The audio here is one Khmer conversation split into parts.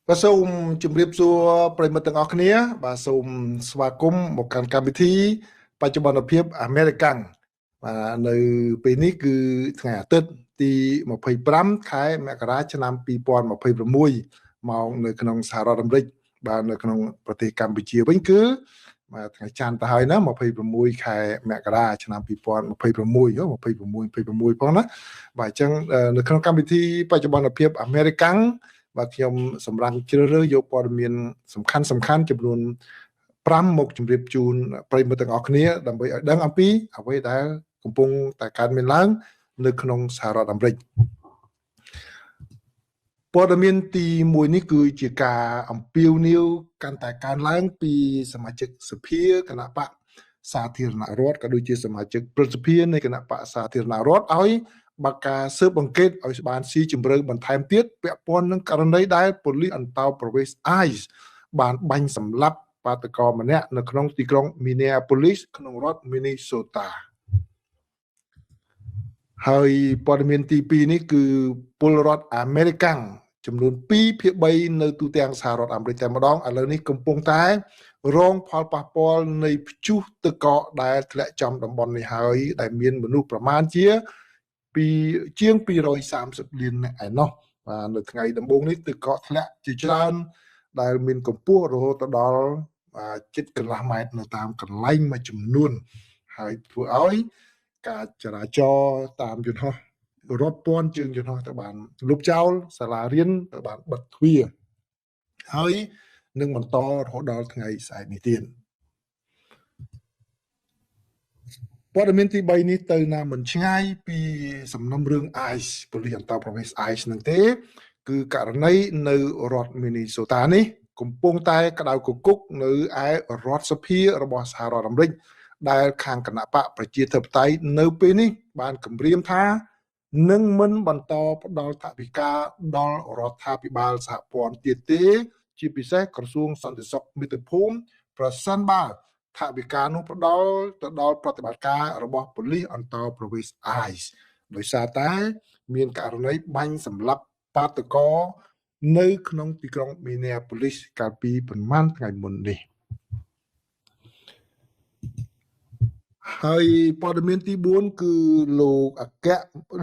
បាទសូមជម្រាបសួរប្រិយមិត្តទាំងអស់គ្នាបាទសូមស្វាគមន៍មកកាន់កម្មវិធីបច្ចុប្បន្នភាពអាមេរិកាំងបាទនៅពេលនេះគឺថ្ងៃអាទិត្យទី25ខែមករាឆ្នាំ2026ម៉ោងនៅក្នុងសហរដ្ឋអាមេរិកបាទនៅក្នុងប្រទេសកម្ពុជាវិញគឺបាទថ្ងៃច័ន្ទទៅហើយណា26ខែមករាឆ្នាំ2026 26ផងណាបាទអញ្ចឹងនៅក្នុងកម្មវិធីបច្ចុប្បន្នភាពអាមេរិកាំងបាទខ្ញុំសម្រាប់ជ្រើសរើសយកព័ត៌មានសំខាន់ចំនួន5មកជម្រាបជូនប្រិយមិត្តទាំងអស់គ្នាដើម្បីឲ្យដឹងអំពីអ្វីដែលកំពុងតែកើតមានឡើងនៅក្នុងសហរដ្ឋអាមេរិកព័ត៌មានទី1នេះគឺជាការអំពាវនាវកាន់តែកើនឡើងពីសមាជិកសភាគណៈបកសាធារណរដ្ឋក៏ដូចជាសមាជិកព្រឹទ្ធសភានៃគណៈបកសាធារណរដ្ឋឲ្យបើកការស៊ើបអង្កេតឲ្យបានស៊ីជម្រៅបន្ថែមទៀតពាក់ព័ន្ធនឹងករណីដែលប៉ូលីសអន្តោប្រវេសន៍ ICE បានបាញ់សម្លាប់បាតកោម្នាក់នៅក្នុងទីក្រុង Minneapolis ក្នុងរដ្ឋ Minnesota ហើយព័ត៌មានទី2នេះគឺពលរដ្ឋអាមេរិកាំងចំនួន2/3នៅទូទាំងសហរដ្ឋអាមេរិកតែម្ដងឥឡូវនេះកំពុងតែរងផលប៉ះពាល់នៃព្យុះទឹកកកដែលធ្លាក់ចំតំបន់នេះហើយដែលមានមនុស្សប្រមាណជាជាង230លាននាក់ឯណោះបាទនៅថ្ងៃដំបូងនេះទឹកកកធ្លាក់ជាច្រើនដែលមានកម្ពស់រហូតដល់ជិតកន្លះម៉ែត្រនៅតាមកន្លែងមួយចំនួនហើយធ្វើឲ្យការចរាចរណ៍តាមយន្តហោះរាប់ពាន់ជើងយន្តហោះទៅបានលុបចោលសាលារៀនទៅបានបិទទ្វារហើយនឹងបន្តរហូតដល់ថ្ងៃស្អែកនេះទៀតព័ត៌មានទី3នេះទៅណាមិនឆ្ងាយពីសំណុំរឿង ICE ប៉ូលីសអន្តោប្រវេសន៍ ICE នឹងទេគឺករណីនៅរដ្ឋ Minnesota នេះកំពុងតែក្តៅគគុកនៅឯរដ្ឋសភារបស់សហរដ្ឋអាមេរិកដែលខាងគណៈបកប្រជាធិបតេយ្យនៅពេលនេះបានគម្រាមថានឹងមិនបន្តផ្ដល់ថវិកាដល់រដ្ឋាភិបាលសហព័ន្ធទៀតទេជាពិសេសក្រសួងសន្តិសុខមាតុភូមិប្រសិនបើថវិកានោះផ្ដល់ទៅដល់ប្រតិបត្តិការរបស់ប៉ូលីសអន្តោប្រវេសន៍ ICE ដោយសារតែមានករណីបាញ់សម្លាប់បាតុករនៅក្នុងទីក្រុង Minneapolis កាលពីប្រហែលថ្ងៃមុននេះហើយព័ត៌មានទី4គឺ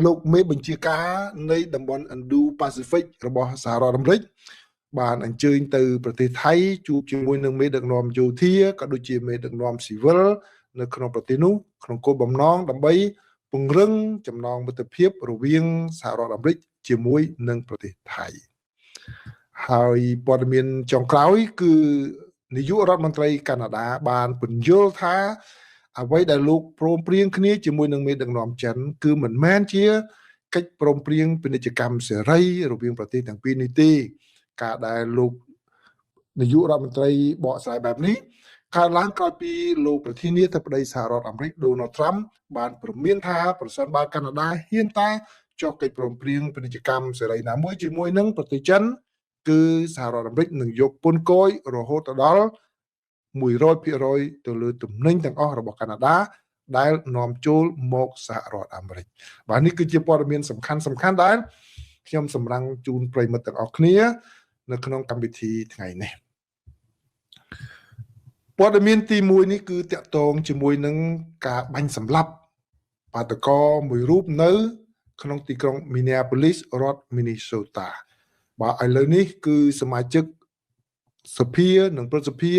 លោកមេបញ្ជាការនៃតំបន់ Indo-Pacific របស់សហរដ្ឋអាមេរិកបានអញ្ជើញទៅប្រទេសថៃជួបជាមួយនឹងមេដឹកនាំយោធាក៏ដូចជាមេដឹកនាំស៊ីវិលនៅក្នុងប្រទេសនោះក្នុងគោលបំណងដើម្បីពង្រឹងចំណងមិត្តភាពរវាងសហរដ្ឋអាមេរិកជាមួយនឹងប្រទេសថៃហើយព័ត៌មានចុងក្រោយគឺនាយករដ្ឋមន្ត្រីកាណាដាបានពន្យល់ថាអ្វីដែលលោកព្រមព្រៀងគ្នាជាមួយនឹងមេដឹកនាំចិនគឺមិនមែនជាកិច្ចព្រមព្រៀងពាណិជ្ជកម្មសេរីរវាងប្រទេសទាំងពីរនេះទេការដែលលោកនាយករដ្ឋមន្ត្រីបកស្រាយបែបនេះកើតឡើងក្រោយពីលោកប្រធានាធិបតីសហរដ្ឋអាមេរិក Donald Trump បានព្រមានថាប្រសិនបើកាណាដាហ៊ានតែចុះកិច្ចព្រមព្រៀងពាណិជ្ជកម្មសេរីណាមួយជាមួយនឹងប្រទេសចិនគឺសហរដ្ឋអាមេរិកនឹងយកពន្ធគយរហូតដល់100% ទៅលើទំនិញទាំងអស់របស់កាណាដាដែលនាំចូលមកសហរដ្ឋអាមេរិកបាទនេះគឺជាព័ត៌មានសំខាន់ដែលខ្ញុំសម្រេចជូនប្រិយមិត្តទាំងអស់គ្នានៅក្នុងកម្មវិធីថ្ងៃនេះព័ត៌មានទី1នេះគឺតាក់ទងជាមួយនឹងការបាញ់សម្លាប់បាតុករមួយរូបនៅក្នុងទីក្រុង Minneapolis រដ្ឋ Minnesota បាទឥឡូវនេះគឺសមាជិកសភានិងព្រឹទ្ធសភា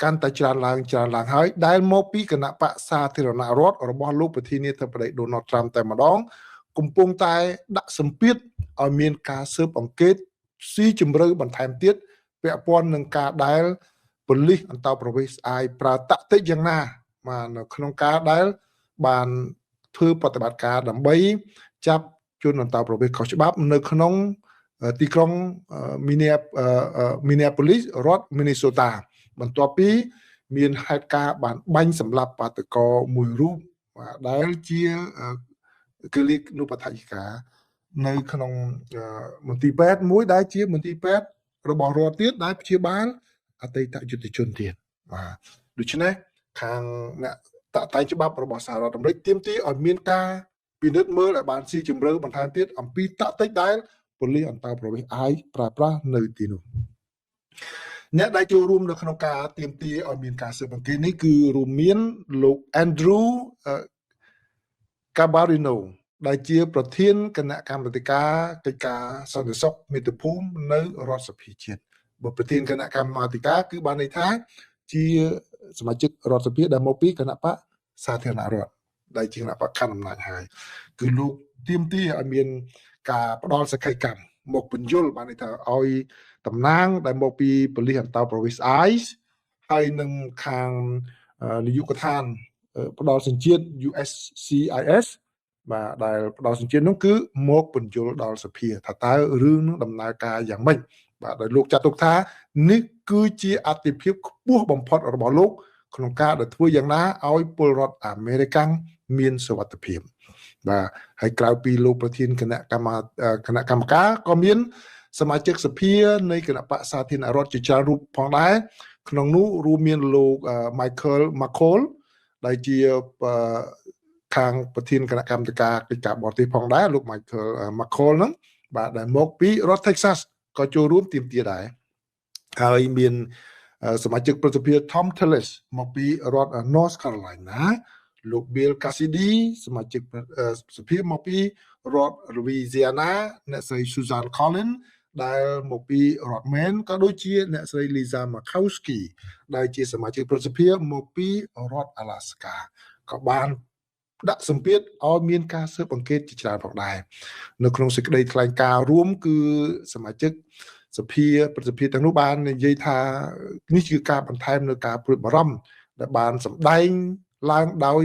កាន់តែច្រើនឡើងហើយដែលមកពីគណៈបកសាធារណរដ្ឋរបស់លោកប្រធានាធិបតី Donald Trump តែម្ដងកំពុងតែដាក់សម្ពាធឲ្យមានការស៊ើបអង្កេតស៊ីជម្រៅបន្ថែមទៀតពាក់ព័ន្ធនឹងការដែលប៉ូលីសអន្តោប្រវេសន៍ ICE ប្រើតាក់ទិកយ៉ាងណាបាទនៅក្នុងការដែលបានធ្វើប្រតិបត្តិការដើម្បីចាប់ជនអន្តោប្រវេសន៍ខុសច្បាប់នៅក្នុងទីក្រុង Minneapolis រដ្ឋ Minnesota បន្ទាប់ពីមានហេតុការណ៍បានបាញ់សម្លាប់បាតុករមួយរូបដែលជាគលិកនុបដ្ឋាយិកានៅក្នុងមន្ទីរពេទ្យមួយដែលជាមន្ទីរពេទ្យរបស់រដ្ឋទៀតដែលព្យាបាលអតីតយុទ្ធជនទៀតបាទដូច្នេះខាងអ្នកតាក់តែងច្បាប់របស់សហរដ្ឋអាមេរិកទាមទារឲ្យមានការពិនិត្យមើលឲ្យបានស៊ីជម្រៅបន្ថែមទៀតអំពីតាក់ទិកដែល ប៉ូលីសអន្តរប្រវេសន៍អាចប្រើប្រាស់នៅទីនោះអ្នកដែលចូលរួមនៅក្នុងការទាមទារឲ្យមានការស៊ើបអង្កេតនេះគឺរួមមានលោក Andrew Cabarino ដែលជាប្រធានគណៈកម្មាធិការកិច្ចការសន្តិសុខមាតុភូមិនៅរដ្ឋសភាជាតិបើប្រធានគណៈកម្មាធិការគឺបានន័យថាជាសមាជិករដ្ឋសភាដែលមកពីគណៈបកសាធារណរដ្ឋដែលជាគណៈបកខណ្ឌអំណាចហើយគឺលោកទាមទារឲ្យមានការផ្ដល់សក្ខីកម្មមកបញ្យលបានន័យថាឲ្យតំណាងដែលមកពីប៉ូលីសអន្តរប្រវេសន៍ ICE ហើយនឹងខាងនាយកដ្ឋានផ្ដល់សញ្ជាតិ USCIS បាទដែលផ្ដល់សញ្ជាតិនោះគឺមកបញ្យលដល់សភាថាតើរឿងនឹងដំណើរការយ៉ាងម៉េចបាទដោយលោកចាត់ទុកថានេះគឺជាអតិភិបខ្ពស់បំផុតរបស់លោកក្នុងការដែលធ្វើយ៉ាងណាឲ្យពលរដ្ឋអាមេរិកមានសុវត្ថិភាពបាទហើយក្រៅពីលោកប្រធានគណៈកម្មការក៏មានសមាជិកសភានៃគណៈបកសាធារណរដ្ឋជាច្រើនរូបផងដែរក្នុងនោះរួមមានលោក Michael McCall ដែលជាខាងប្រធានគណៈកម្មាធិការកិច្ចការបរទេសផងដែរលោក Michael McCall ហ្នឹងបាទដែលមកពីរដ្ឋ Texas ក៏ចូលរួមទាមទារដែរហើយមានសមាជិកប្រតិភិ Tom Tillis មកពីរដ្ឋ North Carolina លោក Bill Cassidy សមាជិកសភាមកពីរដ្ឋ Louisiana អ្នកស្រី Susan Collins ដែលមកពីរដ្ឋ Maine ក៏ដូចជាអ្នកស្រី Lisa Murkowski ដែលជាសមាជិកប្រតិភិមកពីរដ្ឋ Alaska ក៏បានដាក់សម្ពាធឲ្យមានការស៊ើបអង្កេតជាច្រើនផងដែរនៅក្នុងសេចក្តីថ្លែងការណ៍រួមគឺសមាជិកសភាប្រតិភិទាំងនោះបាននិយាយថានេះជាការបន្ថែមនៅការព្រួយបារម្ភដែលបានសម្ដែងឡើងដោយ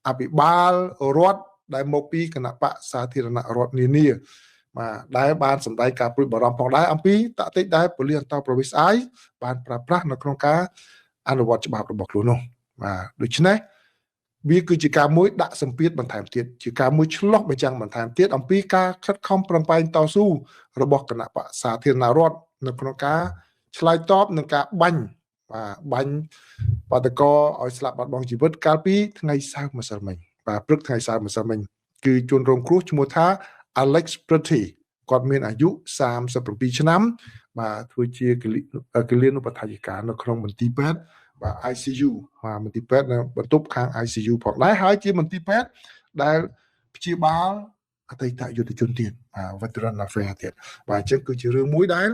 អភិបាលរដ្ឋដែលមកពីគណៈបកសាធារណរដ្ឋនានាបាទដែលបានសម្ដែងការព្រួយបារម្ភផងដែរអំពីតតិដែលប៉ូលីសអន្តរប្រវេសន៍ ICE បានប្រើប្រាស់នៅក្នុងការអនុវត្តច្បាប់របស់ខ្លួននោះបាទដូច្នេះវាគឺជាការមួយដាក់សម្ពាធបន្ថែមទៀតជាការមួយឆ្លោះបញ្ចាំងបន្ថែមទៀតអំពីការខិតខំប្រឹងប្រែងតស៊ូរបស់គណៈបកសាធារណរដ្ឋនៅក្នុងការឆ្លើយតបនឹងការបាញ់បាតកោឲ្យស្លាប់បាត់បង់ជីវិតកាលពីថ្ងៃសៅរ៍ម្សិលមិញបាទព្រឹកថ្ងៃសៅរ៍ម្សិលមិញគឺជនរងគ្រោះឈ្មោះថា Alex Pretty គាត់មានអាយុ37ឆ្នាំបាទធ្វើជាគិលានុបដ្ឋាយិកានៅក្នុងមន្ទីរពេទ្យបាទ ICU បាទមន្ទីរពេទ្យនៅបន្ទប់ខាង ICU ផងដែរហើយជាមន្ទីរពេទ្យដែលព្យាបាលអតីតយុទ្ធជនទៀតveteran affair ទៀតបាទអញ្ចឹងគឺជារឿងមួយដែល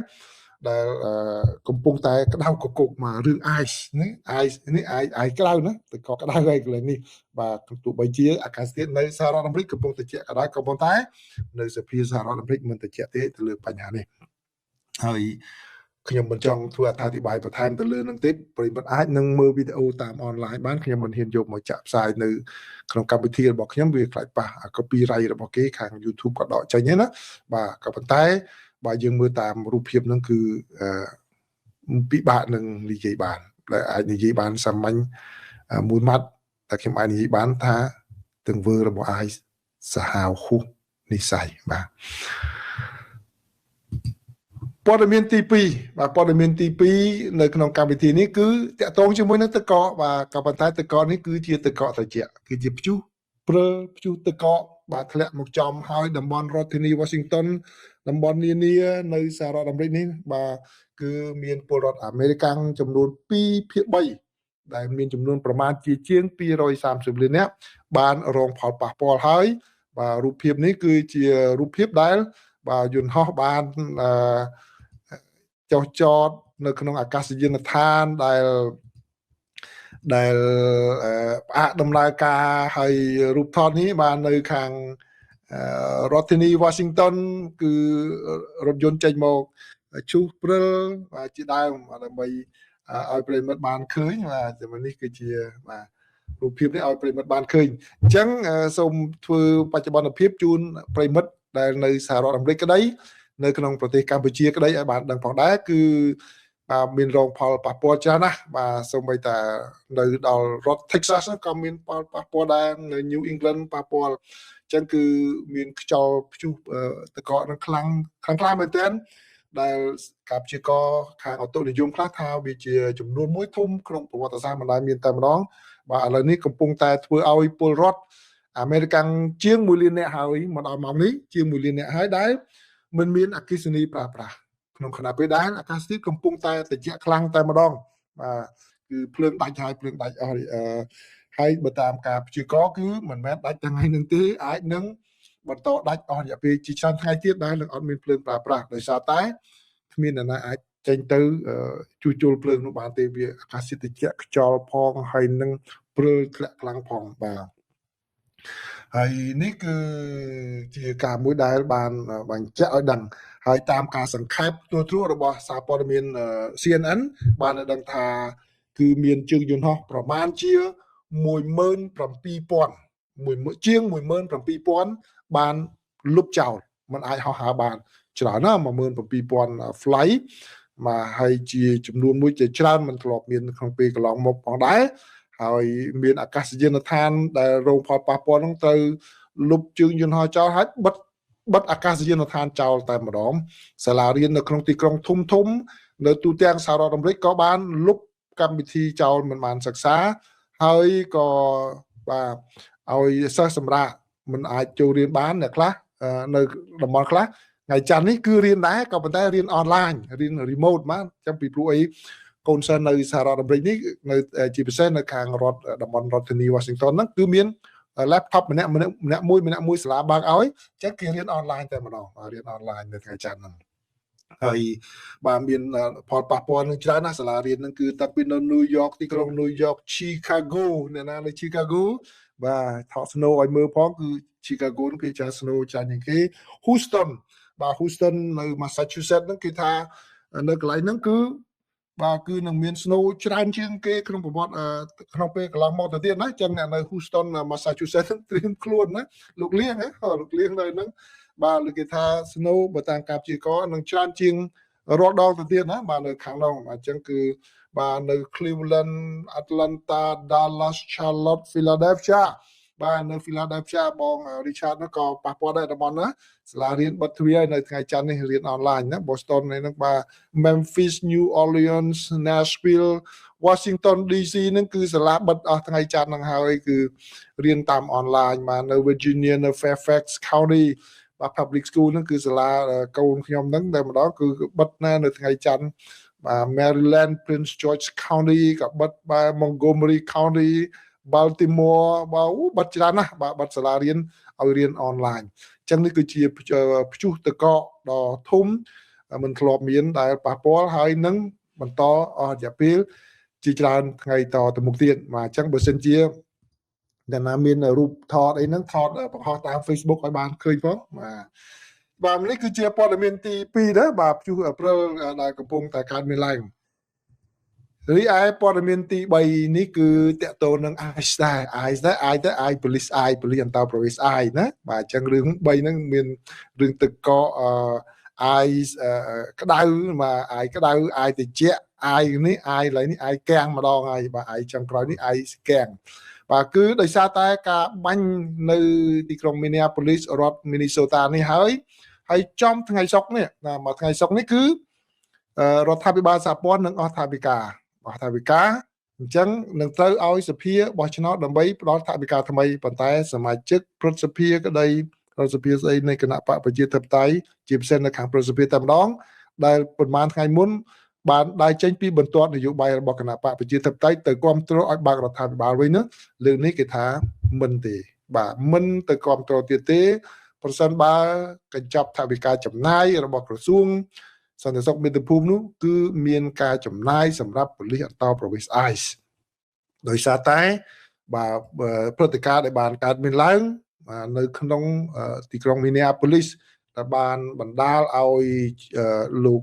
កំពុងតែក្តៅកគុកមករឿង ICE នេះ ICE ក្តៅណាតែក៏ក្តៅហើយកន្លែងនេះបាទទោះបីជាអាកាសធាតុនៅសហរដ្ឋអាមេរិកកំពុងតែជាក្តៅក៏ប៉ុន្តែនៅសភាសហរដ្ឋអាមេរិកមិនតិចទេទៅលើបញ្ហានេះហើយខ្ញុំមិនចង់ធ្វើអត្ថាធិប្បាយបន្ថែមទៅលើនឹងទេប្រិយមិត្តអាចនឹងមើលវីដេអូតាមអនឡាញបានខ្ញុំមិនហ៊ានយកមកចាក់ផ្សាយនៅក្នុងកម្មវិធីរបស់ខ្ញុំវាខ្លាចប៉ះ copyright របស់គេខាង YouTube ក៏ដកចេញណាបាទក៏ប៉ុន្តែបើយើងមើលតាមរូបភាពហ្នឹងគឺពិបាកនឹងនិយាយបានដែលអាចនិយាយបានសាមញ្ញមួយម៉ាត់តែខ្ញុំអាចនិយាយបានថាទង្វើរបស់អាយសាហាវហួសនិស្ស័យបាទព័ត៌មានទី2បាទព័ត៌មានទី2នៅក្នុងកម្មវិធីនេះគឺតកតងជាមួយនឹងទឹកកកបាទក៏ប៉ុន្តែទឹកកកនេះគឺជាទឹកកកត្រជាក់គឺជាព្យុះទឹកកកបាទធ្លាក់មកចំហើយតំបន់រដ្ឋធានី Washington តំបន់នានានៅសហរដ្ឋអាមេរិកនេះបាទគឺមានពលរដ្ឋអាមេរិកចំនួន2/3ដែលមានចំនួនប្រមាណជាង230លាននាក់បានរងផលប៉ះពាល់ហើយបាទរូបភាពនេះគឺជារូបភាពដែលបាទយន្តហោះបានចុះចតនៅក្នុងអាកាសយានដ្ឋានដែលផ្អាកដំណើរការហើយរូបថតនេះបាននៅខាងរដ្ឋធានី Washington គឺរថយន្តចេញមកឈូសព្រិលបាទជាដើមដើម្បីឲ្យប្រិយមិត្តបានឃើញបាទចំណុចនេះគឺជាបាទរូបភាពនេះឲ្យប្រិយមិត្តបានឃើញអញ្ចឹងសូមធ្វើបច្ចុប្បន្នភាពជូនប្រិយមិត្តដែលនៅសហរដ្ឋអាមេរិកក្តីនៅក្នុងប្រទេសកម្ពុជាក្តីឲ្យបានដឹងផងដែរគឺមានរងផលប៉ះពាល់ច្រើនណាស់បាទសូម្បីតែនៅដល់រដ្ឋ Texas ក៏មានផលប៉ះពាល់ដែរនៅ New England ប៉ះពាល់អញ្ចឹងគឺមានខ្យល់ព្យុះទឹកកកនឹងខ្លាំងមែនទែនដែលការព្យាករណ៍ខាងអតុនិយមខ្លះថាវាជាចំនួនមួយធំក្នុងប្រវត្តិសាស្ត្រមិនដែលមានតែម្ដងបាទឥឡូវនេះកំពុងតែធ្វើឲ្យពលរដ្ឋអាមេរិកជាង1លាននាក់ហើយមកដល់ម៉ោងនេះជាង1លាននាក់ហើយដែល មិនមានអគ្គិសនីប្រើប្រាស់ក្នុងខណៈពេលដែលអាកាសធាតុកំពុងតែត្រជាក់ខ្លាំងតែម្ដងបាទគឺភ្លើងដាច់ហើយភ្លើងដាច់អស់ហើយបើតាមការព្យាករណ៍គឺមិនមែនដាច់ថ្ងៃនឹងទេអាចនឹងបន្តដាច់អស់រយៈពេលជាច្រើនថ្ងៃទៀតដែលនឹងអត់មានភ្លើងប្រើប្រាស់ដោយសារតែគ្មានអ្នកណាអាចចេញទៅជួសជុលភ្លើងនោះបានទេវាអាកាសធាតុត្រជាក់ខ្យល់ផងហើយនឹងព្រើលធ្លាក់ខ្លាំងផងបាទហើយនេះគឺជាការមួយដែលបានបញ្ជាក់ឲ្យដឹងហើយតាមការសង្ខេបទូទ្ររបស់សារព័ត៌មាន CNN បានឲ្យដឹងថាគឺមានជើងយន្តហោះប្រមាណជា17000ជាង17000បានលុបចោលมันអាចហោះហើរបានច្រើនណាស់17000 flight មកហើយជាចំនួនមួយជាច្រើនមិនធ្លាប់មានក្នុងពេលកន្លងមកផងដែរហើយមានអាកាសយានដ្ឋានដែលរងផលប៉ះពាល់នោះត្រូវលុបជើងយន្តហោះចោលហើយបិទអាកាសយានដ្ឋានចោលតែម្ដងសាលារៀននៅក្នុងទីក្រុងធំនៅទូទាំងសហរដ្ឋអាមេរិកក៏បានលុបកម្មវិធីចោលមិនបានសិក្សាហើយក៏បាទឲ្យសិស្សសម្រាប់មិនអាចចូលរៀនបានអ្នកខ្លះនៅតំបន់ខ្លះថ្ងៃច័ន្ទនេះគឺរៀនដែរក៏ប៉ុន្តែរៀនអនឡាញរៀន remote មកចាំពីព្រោះអីកូនសិស្សនៅសហរដ្ឋអាមេរិកនេះនៅជាពិសេសនៅខាងរដ្ឋតំបន់រដ្ឋធានី Washington ហ្នឹងគឺមាន laptop ម្នាក់មួយសាលាបើកឲ្យអញ្ចឹងគេរៀនអនឡាញតែម្ដងរៀនអនឡាញនៅថ្ងៃច័ន្ទហ្នឹងហើយបាទមានផលប៉ះពាល់នឹងច្រើនណាស់សាលារៀនហ្នឹងគឺតាំងពីនៅ New York ទីក្រុង New York Chicago អ្នកណានៅ Chicago បាទថត snow ឲ្យមើលផងគឺ Chicago ហ្នឹងគេចា snow ចាញ់ជាងគេ Houston បាទ Houston នៅ Massachusetts ហ្នឹងគឺថានៅកន្លែងហ្នឹងគឺបាទគឺនឹងមាន snow ច្រើនជាងគេក្នុងប្រវត្តិក្នុងពេលកន្លងមកទៅទៀតណាចឹងអ្នកនៅ Houston Massachusetts ត្រៀមខ្លួនណាលោកលៀងនៅហ្នឹងបាទគេថា snow បើតាមការព្យាករណ៍នឹងច្រើនជាងរាល់ដងទៅទៀតណាបាទនៅខាងនោះអញ្ចឹងគឺបាទនៅ Cleveland Atlanta Dallas Charlotte Philadelphia បាទនៅ Philadelphia បង Richard នោះក៏ប៉ះពាល់ដែរតំបន់ណាសាលារៀនបិទទ្វារនៅថ្ងៃច័ន្ទនេះរៀនអនឡាញណា Boston ហ្នឹងបាទ Memphis New Orleans Nashville Washington DC ហ្នឹងគឺសាលាបិទអស់ថ្ងៃច័ន្ទហ្នឹងហើយគឺរៀនតាមអនឡាញបាទនៅ Virginia នៅ Fairfax County បាទ public school ហ្នឹងគឺសាលាកូនខ្ញុំហ្នឹងតែម្ដងគឺបិទណានៅថ្ងៃច័ន្ទបាទ Maryland Prince George County ក៏បិទបាទ Montgomery County Baltimore បាទបិទច្រើនណាស់បាទបិទសាលារៀនឲ្យរៀនអនឡាញអញ្ចឹងនេះគឺជាព្យុះទឹកកកដ៏ធំមិនធ្លាប់មានដែលប៉ះពាល់ហើយនឹងបន្តអស់រយៈពេលជាច្រើនថ្ងៃតទៅមុខទៀតបាទអញ្ចឹងបើសិនជាដែលណាមានរូបថតអីហ្នឹងថតបង្ហោះតាម Facebook ឲ្យបានឃើញផងបាទនេះគឺជាព័ត៌មានទី2ដែរបាទព្យុះអព្រិលដែលកំពុងតែកើតមានឡើងរីឯព័ត៌មានទី3នេះគឺតកតូននឹង ICE ដែរ ICE ដែរ I ទៅ I police អន្តរប្រវេសន៍ I ណាបាទអញ្ចឹងរឿង3ហ្នឹងមានរឿងទឹកកកICE ក្តៅបាទ I ក្តៅ I ត្រជាក់ I នេះ I ឡើយនេះ I កាំងម្ដងហើយបាទ I ចុងក្រោយនេះ I កាំងបាទគឺដោយសារតែការបាញ់នៅទីក្រុង Minneapolis រដ្ឋ Minnesota នេះហើយចំថ្ងៃសុក្រនេះមកថ្ងៃសុក្រនេះគឺរដ្ឋាភិបាលសហព័ន្ធនឹងអស់ថវិកាអញ្ចឹងនឹងត្រូវឲ្យសភាបោះឆ្នោតដើម្បីផ្ដល់ថវិកាថ្មីប៉ុន្តែសមាជិកព្រឹទ្ធសភាក្តីរដ្ឋសភាស្អីនៃគណៈបកប្រជាធិបតេយ្យជាពិសេសនៅខាងព្រឹទ្ធសភាតែម្ដងដែលប្រហែលថ្ងៃមុនបានដើរចេញពីបន្ទាត់នយោបាយរបស់គណៈបកប្រជាធិបតេយ្យទៅគ្រប់គ្រងឲ្យបើករដ្ឋាភិបាលវិញនោះលើកនេះគេថាមិនទេបាទមិនទៅគ្រប់គ្រងទៀតទេប្រសិនបើកញ្ចប់ថវិកាចំណាយរបស់ក្រសួងសន្តិសុខមាតុភូមិនោះគឺមានការចំណាយសម្រាប់ប៉ូលីសអន្តរប្រវេសន៍ ICE ដោយសារតែបាទព្រឹត្តិការណ៍ដែលបានកើតមានឡើងនៅក្នុងទីក្រុង Minneapolis ដែលបានបណ្ដាលឲ្យលោក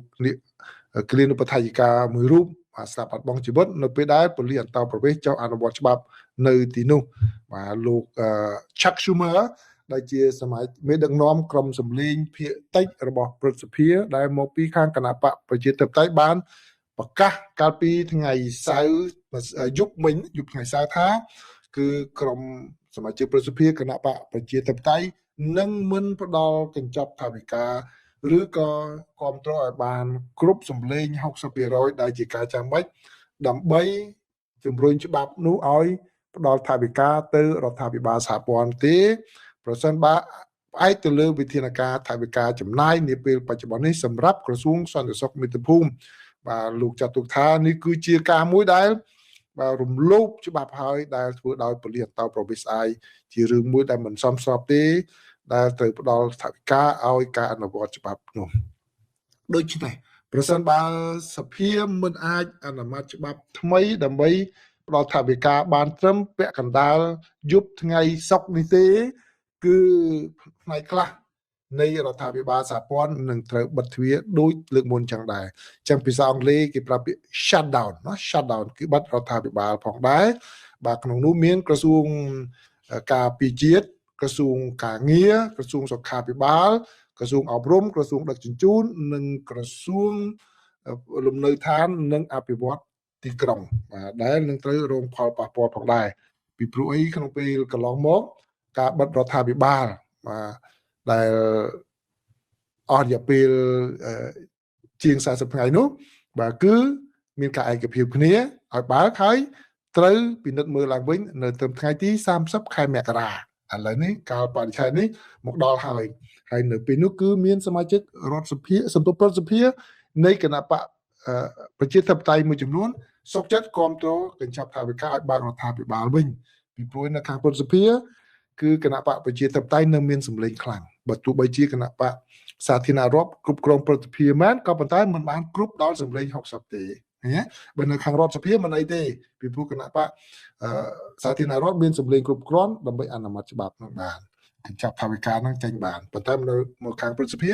គ្រានុបដ្ឋាយិកាមួយរូបស្លាប់បាត់បង់ជីវិតនៅពេលដែលប៉ូលីសអន្តរប្រវេសន៍ចុះអនុវត្តច្បាប់នៅទីនោះបាទលោក Chuck Schumer ដែលជាសមាជិកមេដឹកនាំក្រុមសម្លេងភាគតិចរបស់ព្រឹទ្ធសភាដែលមកពីខាងគណៈបកប្រជាធិបតេយ្យបានប្រកាសកាលពីថ្ងៃសៅរ៍យប់ថ្ងៃសៅរ៍ថាគឺក្រុមសមាជិកព្រឹទ្ធសភាគណៈបកប្រជាធិបតេយ្យនឹងមិនផ្ដល់កញ្ចប់ថវិកាឬក៏គ្រប់គ្រងឲ្យបានគ្រប់សម្លេង 60% ដែលជាការចាំបាច់ដើម្បីជំរុញច្បាប់នោះឲ្យផ្ដល់ថវិកាទៅរដ្ឋាភិបាលសហព័ន្ធទេប្រសិនបើ ផ្អែកទៅលើវិធានការថវិកាចំណាយនាពេលបច្ចុប្បន្ននេះសម្រាប់ក្រសួងសន្តិសុខមាតុភូមិបាទលោកចាត់ទុកថានេះគឺជាការមួយដែលបាទរំលោភច្បាប់ហើយដែលធ្វើដោយពលិអន្តោប្រវេសន៍ស្អែកជារឿងមួយដែលមិនសមស្របទេដែលត្រូវផ្ដល់ថវិកាឲ្យការអនុវត្តច្បាប់នោះដូច្នេះប្រសិនបើសភាមិនអាចអនុម័តច្បាប់ថ្មីដើម្បីផ្ដល់ថវិកាបានត្រឹមពាក់កណ្ដាលយប់ថ្ងៃសុក្រនេះទេគឺផ្នែកខ្លះនៃរដ្ឋាភិបាលសហព័ន្ធនឹងត្រូវបិទទ្វារដូចលើកមុនចឹងដែរអញ្ចឹងភាសាអង់គ្លេសគេប្រាប់ពាក្យ shutdown ណា shutdown គឺបិទរដ្ឋាភិបាលផងដែរបាទក្នុងនោះមានក្រសួងការពារជាតិក្រសួងការងារក្រសួងសុខាភិបាលក្រសួងអប់រំក្រសួងដឹកជញ្ជូននិងក្រសួងលំនៅឋាននិងអភិវឌ្ឍទីក្រុងបាទដែលនឹងត្រូវរងផលប៉ះពាល់ផងដែរពីព្រោះអីក្នុងពេលកន្លងមកការបិទរដ្ឋាភិបាលបាទដែលអស់រយៈពេលជាង40ថ្ងៃនោះបាទគឺមានការឯកភាពគ្នាឲ្យបើកហើយត្រូវពិនិត្យមើលឡើងវិញនៅត្រឹមថ្ងៃទី30ខែមករាឥឡូវនេះកាលបរិច្ឆេទនេះមកដល់ហើយនៅពេលនោះគឺមានសមាជិករដ្ឋសភាសន្ទុះប្រសិទ្ធិនៃគណៈបកប្រជាធិបតេយ្យមួយចំនួនសុខចិត្តគ្រប់គ្រងកញ្ចប់ថវិកាឲ្យបើករដ្ឋាភិបាលវិញពីព្រោះនៅខាងប្រសិទ្ធិគឺគណៈបកប្រជាធិបតេយ្យនៅមានសម្លេងខ្លាំងបើទោះបីជាគណៈបកសាធារណរដ្ឋគ្រប់គ្រងប្រតិភិមែនក៏ប៉ុន្តែមិនបានគ្រប់ដល់សម្លេង60ទេណាបើនៅខាងរដ្ឋសភាមិនអីទេពីព្រោះគណៈបកសាធារណរដ្ឋមានសម្លេងគ្រប់គ្រាន់ដើម្បីអនុម័តច្បាប់នោះបានកញ្ចប់ថវិកានឹងចេញបានប៉ុន្តែនៅមកខាងប្រសិទ្ធិ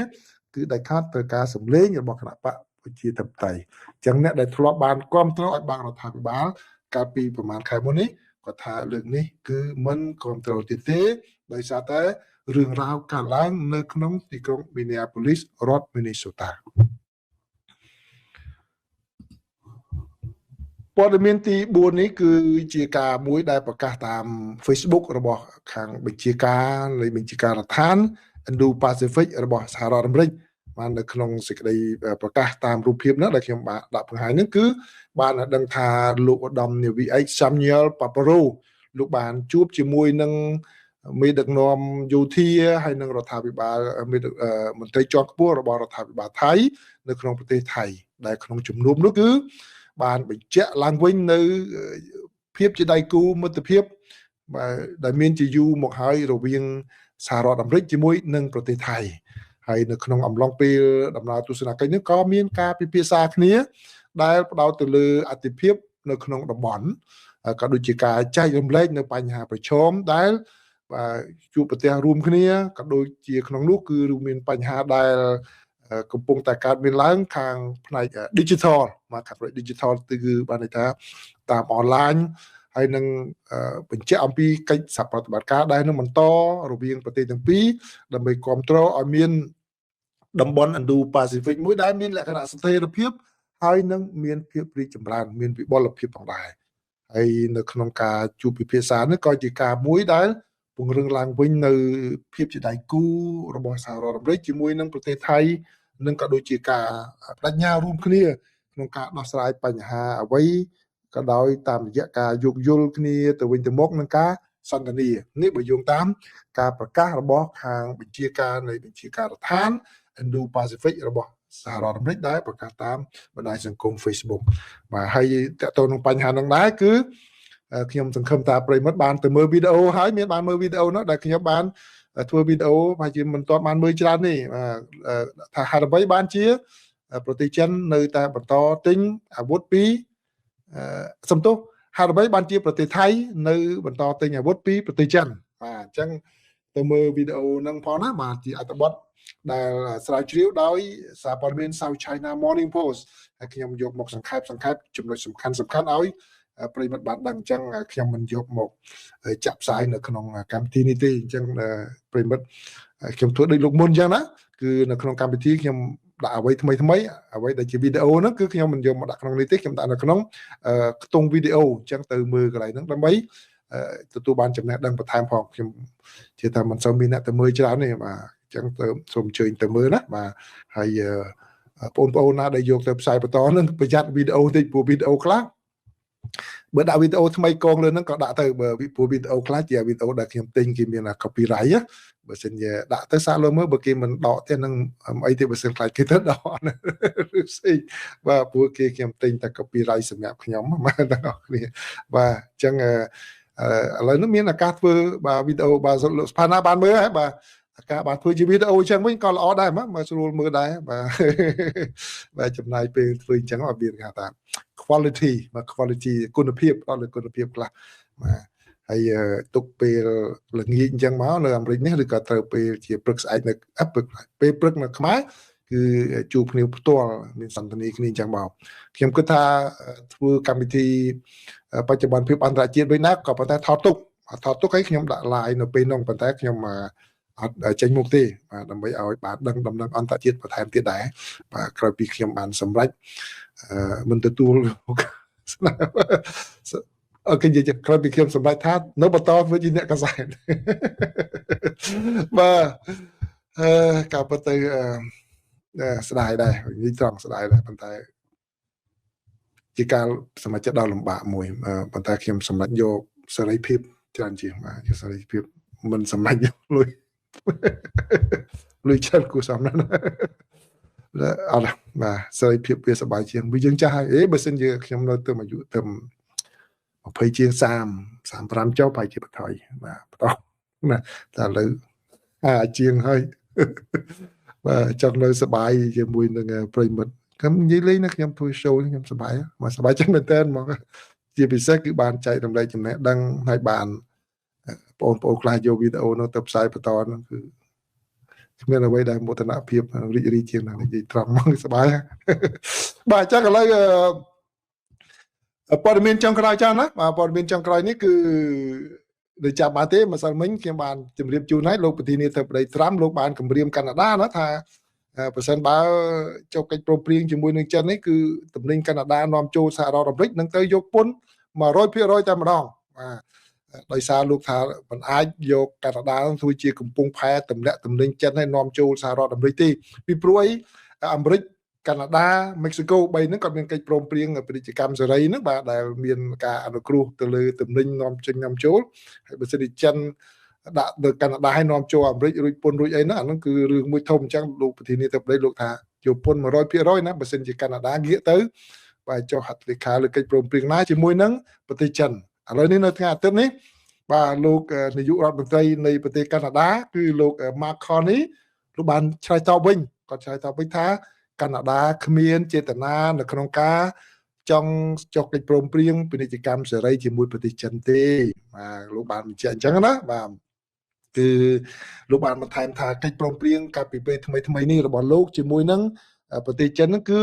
គឺដាច់ខាតទៅការសម្លេងរបស់គណៈបកប្រជាធិបតេយ្យអញ្ចឹងអ្នកដែលធ្លាប់បានគ្រប់គ្រងឲ្យបានរដ្ឋាភិបាលកាលពីប្រហែលខែមុននេះគាត់ថាលើកនេះគឺមិនគ្រប់គ្រងទៀតទេដោយសារតែរឿងរ៉ាវកើតឡើងនៅក្នុងទីក្រុង Minneapolis រដ្ឋ Minnesota ព័ត៌មានទី4នេះគឺជាការមួយដែលប្រកាសតាម Facebook របស់ខាងបញ្ជាការនៃបញ្ជាការដ្ឋាន Indo-Pacific របស់សហរដ្ឋអាមេរិកបាននៅក្នុងសេចក្តីប្រកាសតាមរូបភាពនោះដែលខ្ញុំបានដាក់បង្ហាញនេះគឺបានដឹងថាលោកឧត្តមនាវីឯក Samuel Paparo លោកបានជួបជាមួយនឹងមេដឹកនាំយោធាហើយនឹងរដ្ឋាភិបាលមន្ត្រីជាន់ខ្ពស់របស់រដ្ឋាភិបាលថៃនៅក្នុងប្រទេសថៃដែលក្នុងជំនុំនោះគឺបានបញ្ជាក់ឡើងវិញនៅភាពជាដៃគូមិត្តភាពដែលមានជាយូរមកហើយរវាងសហរដ្ឋអាមេរិកជាមួយនឹងប្រទេសថៃហើយនៅក្នុងអំឡុងពេលដំណើរទស្សនកិច្ចនេះក៏មានការពិភាក្សាគ្នាដែលផ្ដោតទៅលើអធិភាពនៅក្នុងតំបន់ក៏ដូចជាការចែករំលែកនៅបញ្ហាប្រឈមដែលជួបប្រទះរួមគ្នាក៏ដូចជាក្នុងនោះគឺរួមមានបញ្ហាដែលកំពុងតែកើតមានឡើងខាងផ្នែក digital មកខាង digital គឺបានន័យថាតាមអនឡាញហើយនឹងបញ្ជាក់អំពីកិច្ចសហប្រតិបត្តិការដែលនឹងបន្តរវាងប្រទេសទាំងពីរដើម្បីគ្រប់គ្រងឲ្យមានតំបន់ Indo-Pacific មួយដែលមានលក្ខណៈស្ថិរភាពហើយនឹងមានភាពរីកចម្រើនមានវិបុលភាពផងដែរហើយនៅក្នុងការជួបពិភាក្សានេះក៏ជាការមួយដែលពង្រឹងឡើងវិញនៅភាពជាដៃគូរបស់សហរដ្ឋអាមេរិកជាមួយនឹងប្រទេសថៃនិងក៏ដូចជាការបដិញ្ញារួមគ្នាក្នុងការដោះស្រាយបញ្ហាអ្វីក៏ដោយតាមរយៈការយោគយល់គ្នាទៅវិញទៅមកនឹងការសន្ទនានេះបើយោងតាមការប្រកាសរបស់ខាងបញ្ជាការនៃបញ្ជាការដ្ឋាន Indo-Pacific របស់សហរដ្ឋអាមេរិកដែលប្រកាសតាមបណ្ដាញសង្គម Facebook បាទហើយតើតើនឹងបញ្ហានឹងដែរគឺខ្ញុំសង្ឃឹមថាប្រិមិត្តបានទៅមើលវីដេអូហើយមានបានមើលវីដេអូនោះដែលខ្ញុំបានធ្វើវីដេអូហើយជាមិនទាន់បានមើលច្រើនទេថាហេតុអ្វីបានជាប្រទេសចិននៅតែបន្តទិញអាវុធពីសំទោសហេតុអ្វីបានជាប្រទេសថៃនៅបន្តទិញអាវុធពីប្រទេសចិនបាទអញ្ចឹងទៅមើលវីដេអូហ្នឹងផងណាបាទជាអត្ថបទដែលស្រាវជ្រាវដោយសារព័ត៌មាន South China Morning Post ហើយខ្ញុំយកមកសង្ខេបចំណុចសំខាន់ឲ្យប្រិមិត្តបានដឹងអញ្ចឹងខ្ញុំមិនយកមកចាក់ផ្សាយនៅក្នុងកម្មវិធីនេះទេអញ្ចឹងប្រិមិត្តខ្ញុំធ្វើដូចលោកមុនអញ្ចឹងណាគឺនៅក្នុងកម្មវិធីខ្ញុំដាក់អ្វីថ្មីអ្វីដែលជាវីដេអូហ្នឹងគឺខ្ញុំមិនយកមកដាក់ក្នុងនេះទេខ្ញុំដាក់នៅក្នុងខ្ទង់វីដេអូអញ្ចឹងទៅមើលកន្លែងហ្នឹងដើម្បីទទួលបានចំណេះដឹងបន្ថែមផងខ្ញុំជឿថាមិនសូវមានអ្នកទៅមើលច្រើនទេបាទអញ្ចឹងទៅសូមអញ្ជើញទៅមើលណាបាទហើយបងប្អូនណាដែលយកទៅផ្សាយបន្តហ្នឹងប្រយ័ត្នវីដេអូតិចព្រោះវីដេអូខ្លះ បើដាក់វីដេអូថ្មីកងលើហ្នឹងក៏ដាក់ទៅបើព្រោះវីដេអូខ្លះជាវីដេអូដែលខ្ញុំទិញគេមាន copyright ណាបើសិនជាដាក់ទៅសាកលើមើលបើគេមិនដកទេនឹងអីទេបើសិនខ្លាចគេទៅដកឬផ្សេងបាទព្រោះគេខ្ញុំទិញតែ copyright សម្រាប់ខ្ញុំបាទទាំងអស់គ្នាបាទអញ្ចឹងឥឡូវនេះមានឱកាសធ្វើបាទវីដេអូបាទលោកស្ផាណាបានមើលហើយបាទការបានធ្វើជាវីដេអូអញ្ចឹងវិញក៏ល្អដែរមកស្រួលមើលដែរបាទបាទចំណាយពេលធ្វើអញ្ចឹងអត់មានគេថា quality បាទ quality គុណភាពអត់លើគុណភាពខ្លះបាទហើយទុកពេលល្ងាចអញ្ចឹងមកនៅអាមេរិកនេះឬក៏ត្រូវពេលជាព្រឹកស្អែកនៅពេលព្រឹកនៅខ្មែរគឺជួបគ្នាផ្ទាល់មានសន្ទនាគ្នាអញ្ចឹងមកខ្ញុំគិតថាធ្វើកម្មវិធីបច្ចុប្បន្នភាពអន្តរជាតិវិញណាក៏ប៉ុន្តែថតទុកឲ្យខ្ញុំដាក់ live នៅពេលនោះប៉ុន្តែខ្ញុំអត់ចេញមុខទេបាទដើម្បីឲ្យបានដឹងដំណឹងអន្តរជាតិបន្ថែមទៀតដែរបាទក្រោយពីខ្ញុំបានសម្រេចមិនទទួលអូខេនិយាយក្រោយពីខ្ញុំសម្រេចថានៅបន្តធ្វើជាអ្នកកសែតបាទការពិតទៅស្ដាយដែរនិយាយត្រង់ស្ដាយដែរប៉ុន្តែជាការសម្រេចចិត្តដ៏លំបាកមួយប៉ុន្តែខ្ញុំសម្រេចយកសេរីភាពច្រើនជាងបាទសេរីភាពមិនសម្រេចយកលុយច្រើនគួរសមណាស់អត់បាទសេរីភាពវាសប្បាយជាងវាយើងចាស់ហើយបើសិនជាខ្ញុំនៅទៅអាយុទៅ20ជាង35ចុះប្រហែលជាបថយបាទបន្តណាតែឥឡូវជាងហើយបាទចង់នៅសប្បាយជាមួយនឹងប្រិមិត្តខ្ញុំនិយាយលេងណាខ្ញុំធ្វើ show ខ្ញុំសប្បាយមកសប្បាយចឹងមែនតើហ្មងជាពិសេសគឺបានចែករំលែកចំណេះដឹងហើយបានបងប្អូនខ្លះយកវីដេអូនោះទៅផ្សាយបន្តនោះគឺគ្មានអ្វីដែលមោទនភាពរីករាយជាងហ្នឹងនិយាយត្រង់មកសប្បាយបាទចឹងឥឡូវព័ត៌មានចុងក្រោយចាស់ណាបាទព័ត៌មានចុងក្រោយនេះគឺដូចចាប់បានទេម្សិលមិញខ្ញុំបានជម្រាបជូនឲ្យលោកប្រធានាធិបតីត្រាំលោកបានគម្រាមកាណាដាណាថាប្រសិនបើចុះកិច្ចព្រមព្រៀងជាមួយនឹងចិននេះគឺតំណែងកាណាដានាំចូលសហរដ្ឋអាមេរិកនឹងទៅយកពន្ធ 100% តែម្ដងបាទដោយសារលោកថាមិនអាចយកកាណាដាធ្វើជាកំពង់ផែទម្លាក់តំណែងចិនឲ្យនាំចូលសហរដ្ឋអាមេរិកទេពីព្រោះអីអាមេរិកកាណាដាមិចស៊ីកូ3ហ្នឹងក៏មានកិច្ចព្រមព្រៀងពាណិជ្ជកម្មសេរីហ្នឹងបាទដែលមានការអនុគ្រោះទៅលើតំណែងនាំចេញនាំចូលហើយបើសិនជាចិនដាក់ទៅកាណាដាឲ្យនាំចូលអាមេរិករួចពន្ធរួចអីហ្នឹងអាហ្នឹងគឺរឿងមួយធំអញ្ចឹងលោកប្រធានាធិបតីលោកថាយកពន្ធ 100% ណាបើសិនជាកាណាដាងាកទៅបាទចុះហត្ថលេខាលើកិច្ចព្រមព្រៀងណាជាមួយនឹងប្រទេសចិនឥឡូវនេះនៅថ្ងៃអាទិត្យនេះបាទលោកនាយករដ្ឋមន្ត្រីនៃប្រទេសកាណាដាគឺលោក Mark Carney លោកបានឆ្លើយតបវិញគាត់ឆ្លើយតបវិញថាកាណាដាគ្មានចេតនានៅក្នុងការចង់ចុះកិច្ចព្រមព្រៀងពាណិជ្ជកម្មសេរីជាមួយប្រទេសចិនទេបាទលោកបានបញ្ជាក់អញ្ចឹងណាបាទគឺលោកបានបន្ថែមថាកិច្ចព្រមព្រៀងកាលពីពេលថ្មីនេះរបស់លោកជាមួយនឹងប្រទេសចិនហ្នឹងគឺ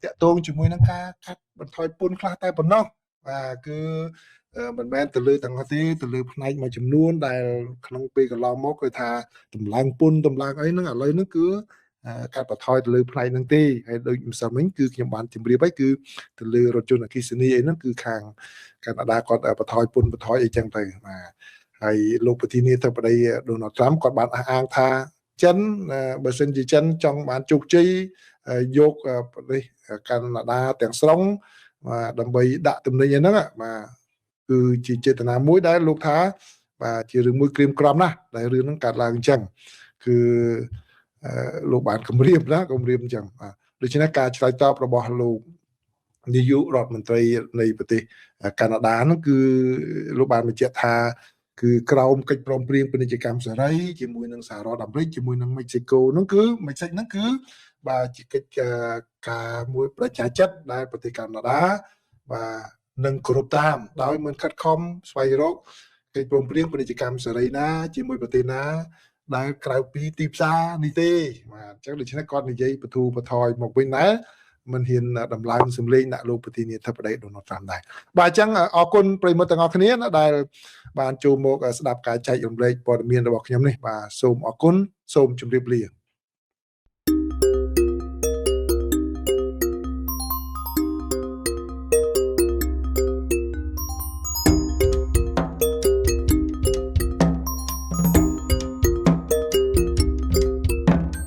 តាក់ទងជាមួយនឹងការកាត់បន្ថយពន្ធខ្លះតែប៉ុណ្ណោះបាទគឺមិនមែនទៅលើទាំងអស់ទេទៅលើផ្នែកមួយចំនួនដែលក្នុងពេលកន្លងមកគឺថាតម្លើងពន្ធតម្លើងអីហ្នឹងឥឡូវហ្នឹងគឺកាត់បន្ថយទៅលើផ្នែកហ្នឹងទេហើយដូចម្សិលមិញគឺខ្ញុំបានជម្រាបហើយគឺទៅលើរថយន្តអគ្គិសនីអីហ្នឹងគឺខាងកាណាដាគាត់បន្ថយពន្ធបន្ថយអីចឹងទៅបាទហើយលោកប្រធានាធិបតីដូណាល់ត្រាំគាត់បានអះអាងថាចិនបើសិនជាចិនចង់បានជោគជ័យយកប្រទេសកាណាដាទាំងស្រុងបាទដើម្បីដាក់ទំនិញឯហ្នឹងបាទគឺជាចេតនាមួយដែលលោកថាបាទជារឿងមួយក្រៀមក្រំណាស់ដែលរឿងហ្នឹងកើតឡើងអញ្ចឹងគឺលោកបានគម្រាមណាគម្រាមអញ្ចឹងបាទដូច្នេះការឆ្លើយតបរបស់លោកនាយករដ្ឋមន្ត្រីនៃប្រទេសកាណាដាហ្នឹងគឺលោកបានបញ្ជាក់ថាគឺក្រោមកិច្ចព្រមព្រៀងពាណិជ្ជកម្មសេរីជាមួយនឹងសហរដ្ឋអាមេរិកជាមួយនឹងមិចស៊ីកូហ្នឹងគឺមិចស៊ីកហ្នឹងគឺបាទជាកិច្ចការមួយប្រជាចិត្តដែលប្រទេសកាណាដាបាទនឹងគោរពតាមដោយមិនខិតខំស្វែងរកកិច្ចព្រមព្រៀងពាណិជ្ជកម្មសេរីណាជាមួយប្រទេសណាដែលក្រៅពីទីផ្សារនេះទេបាទអញ្ចឹងដូច្នេះគាត់និយាយបទូបថយមកវិញដែរមិនហ៊ានដំឡើងសម្លេងដាក់លោកប្រធានាធិបតីដូណាល់ត្រាំដែរបាទអញ្ចឹងអរគុណប្រិយមិត្តទាំងអស់គ្នាណាដែលបានចូលមកស្ដាប់ការចែករំលែកព័ត៌មានរបស់ខ្ញុំនេះបាទសូមអរគុណសូមជម្រាបលា